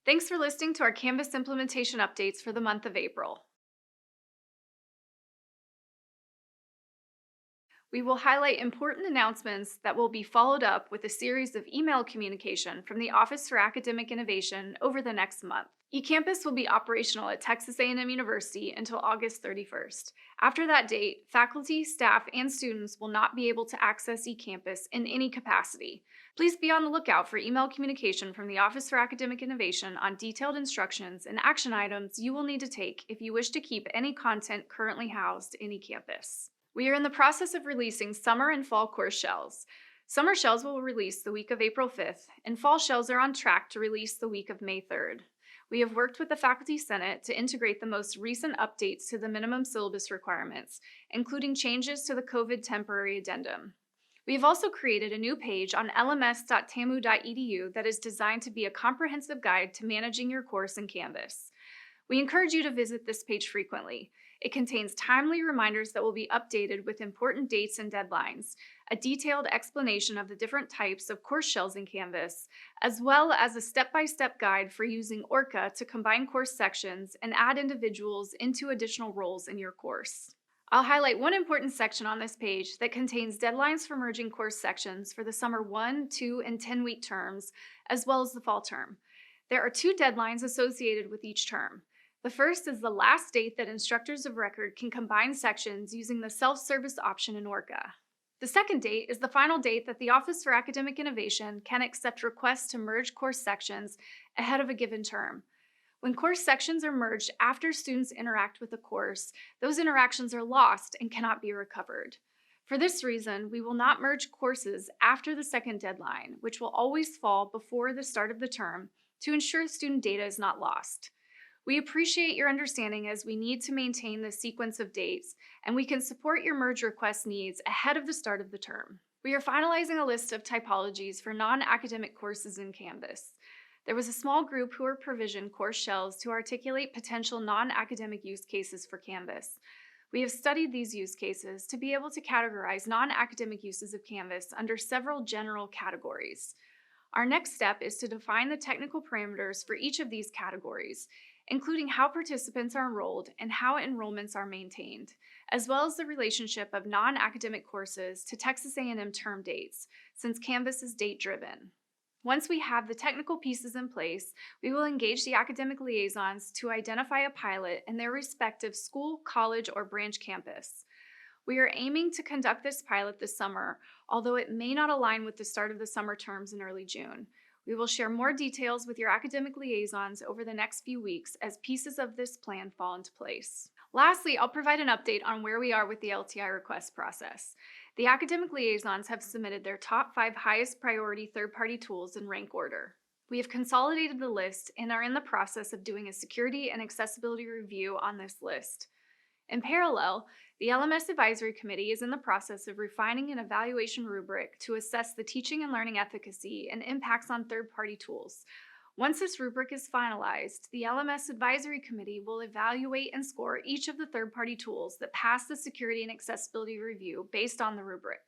Thanks for listening to our Canvas implementation updates for the month of April. We will highlight important announcements that will be followed up with a series of email communication from the Office for Academic Innovation over the next month. eCampus will be operational at Texas A&M University until August 31st. After that date, faculty, staff, and students will not be able to access eCampus in any capacity. Please be on the lookout for email communication from the Office for Academic Innovation on detailed instructions and action items you will need to take if you wish to keep any content currently housed in eCampus. We are in the process of releasing summer and fall course shells. Summer shells will release the week of April 5th, and fall shells are on track to release the week of May 3rd. We have worked with the Faculty Senate to integrate the most recent updates to the minimum syllabus requirements, including changes to the COVID temporary addendum. We have also created a new page on LMS.TAMU.EDU that is designed to be a comprehensive guide to managing your course in Canvas. We encourage you to visit this page frequently. It contains timely reminders that will be updated with important dates and deadlines, a detailed explanation of the different types of course shells in Canvas, as well as a step-by-step guide for using Orca to combine course sections and add individuals into additional roles in your course. I'll highlight one important section on this page that contains deadlines for merging course sections for the summer 1, 2, and 10-week terms, as well as the fall term. There are 2 deadlines associated with each term. The first is the last date that instructors of record can combine sections using the self-service option in Orca. The second date is the final date that the Office for Academic Innovation can accept requests to merge course sections ahead of a given term. When course sections are merged after students interact with the course, those interactions are lost and cannot be recovered. For this reason, we will not merge courses after the second deadline, which will always fall before the start of the term to ensure student data is not lost. We appreciate your understanding as we need to maintain the sequence of dates, and we can support your merge request needs ahead of the start of the term. We are finalizing a list of typologies for non-academic courses in Canvas. There was a small group who were provisioned course shells to articulate potential non-academic use cases for Canvas. We have studied these use cases to be able to categorize non-academic uses of Canvas under several general categories. Our next step is to define the technical parameters for each of these categories, including how participants are enrolled and how enrollments are maintained, as well as the relationship of non-academic courses to Texas A&M term dates, since Canvas is date-driven. Once we have the technical pieces in place, we will engage the academic liaisons to identify a pilot in their respective school, college, or branch campus. We are aiming to conduct this pilot this summer, although it may not align with the start of the summer terms in early June. We will share more details with your academic liaisons over the next few weeks as pieces of this plan fall into place. Lastly, I'll provide an update on where we are with the LTI request process. The academic liaisons have submitted their top 5 highest priority third-party tools in rank order. We have consolidated the list and are in the process of doing a security and accessibility review on this list. In parallel, the LMS Advisory Committee is in the process of refining an evaluation rubric to assess the teaching and learning efficacy and impacts on third-party tools. Once this rubric is finalized, the LMS Advisory Committee will evaluate and score each of the third-party tools that pass the security and accessibility review based on the rubric.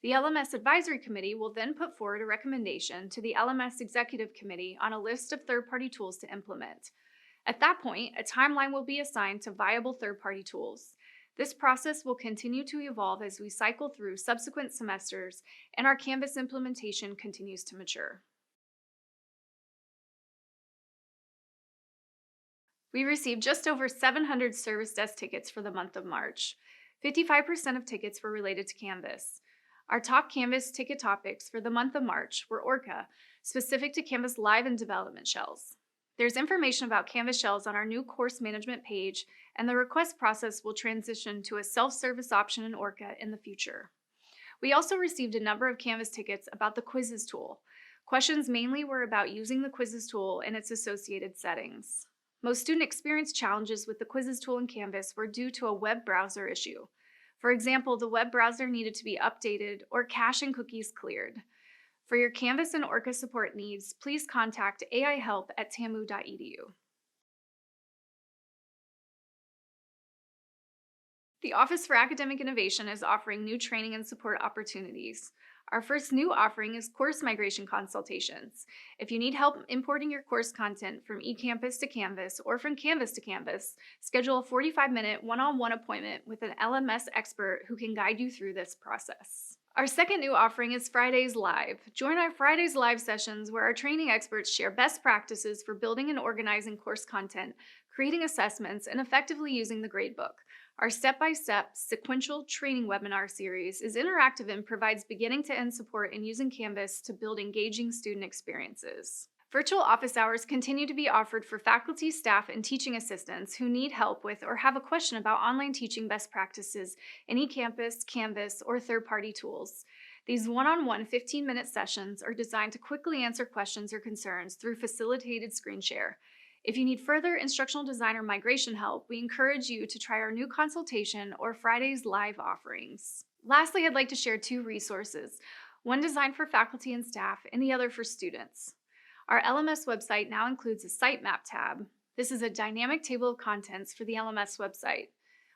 The LMS Advisory Committee will then put forward a recommendation to the LMS Executive Committee on a list of third-party tools to implement. At that point, a timeline will be assigned to viable third-party tools. This process will continue to evolve as we cycle through subsequent semesters and our Canvas implementation continues to mature. We received just over 700 service desk tickets for the month of March. 55% of tickets were related to Canvas. Our top Canvas ticket topics for the month of March were Orca, specific to Canvas Live and Development shells. There's information about Canvas shells on our new course management page, and the request process will transition to a self-service option in Orca in the future. We also received a number of Canvas tickets about the quizzes tool. Questions mainly were about using the quizzes tool and its associated settings. Most student experience challenges with the quizzes tool in Canvas were due to a web browser issue. For example, the web browser needed to be updated or cache and cookies cleared. For your Canvas and Orca support needs, please contact aihelp@tamu.edu. The Office for Academic Innovation is offering new training and support opportunities. Our first new offering is course migration consultations. If you need help importing your course content from eCampus to Canvas or from Canvas to Canvas, schedule a 45-minute one-on-one appointment with an LMS expert who can guide you through this process. Our second new offering is Fridays Live. Join our Fridays Live sessions where our training experts share best practices for building and organizing course content, creating assessments, and effectively using the gradebook. Our step-by-step sequential training webinar series is interactive and provides beginning-to-end support in using Canvas to build engaging student experiences. Virtual office hours continue to be offered for faculty, staff, and teaching assistants who need help with or have a question about online teaching best practices in eCampus, Canvas, or third-party tools. These one-on-one 15-minute sessions are designed to quickly answer questions or concerns through facilitated screen share. If you need further instructional designer migration help, we encourage you to try our new consultation or Fridays Live offerings. Lastly, I'd like to share two resources, one designed for faculty and staff and the other for students. Our LMS website now includes a Site Map tab. This is a dynamic table of contents for the LMS website.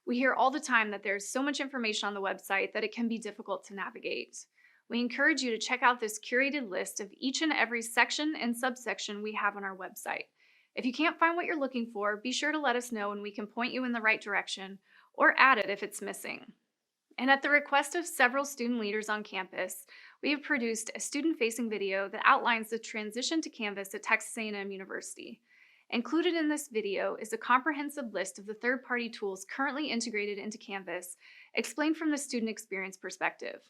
We hear all the time that there's so much information on the website that it can be difficult to navigate. We encourage you to check out this curated list of each and every section and subsection we have on our website. If you can't find what you're looking for, be sure to let us know and we can point you in the right direction or add it if it's missing. And at the request of several student leaders on campus, we have produced a student-facing video that outlines the transition to Canvas at Texas A&M University. Included in this video is a comprehensive list of the third-party tools currently integrated into Canvas, explained from the student experience perspective.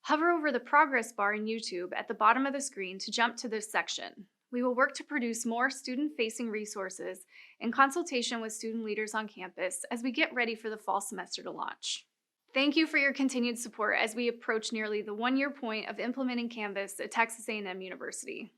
Hover over the progress bar in YouTube at the bottom of the screen to jump to this section. We will work to produce more student-facing resources in consultation with student leaders on campus as we get ready for the fall semester to launch. Thank you for your continued support as we approach nearly the one-year point of implementing Canvas at Texas A&M University.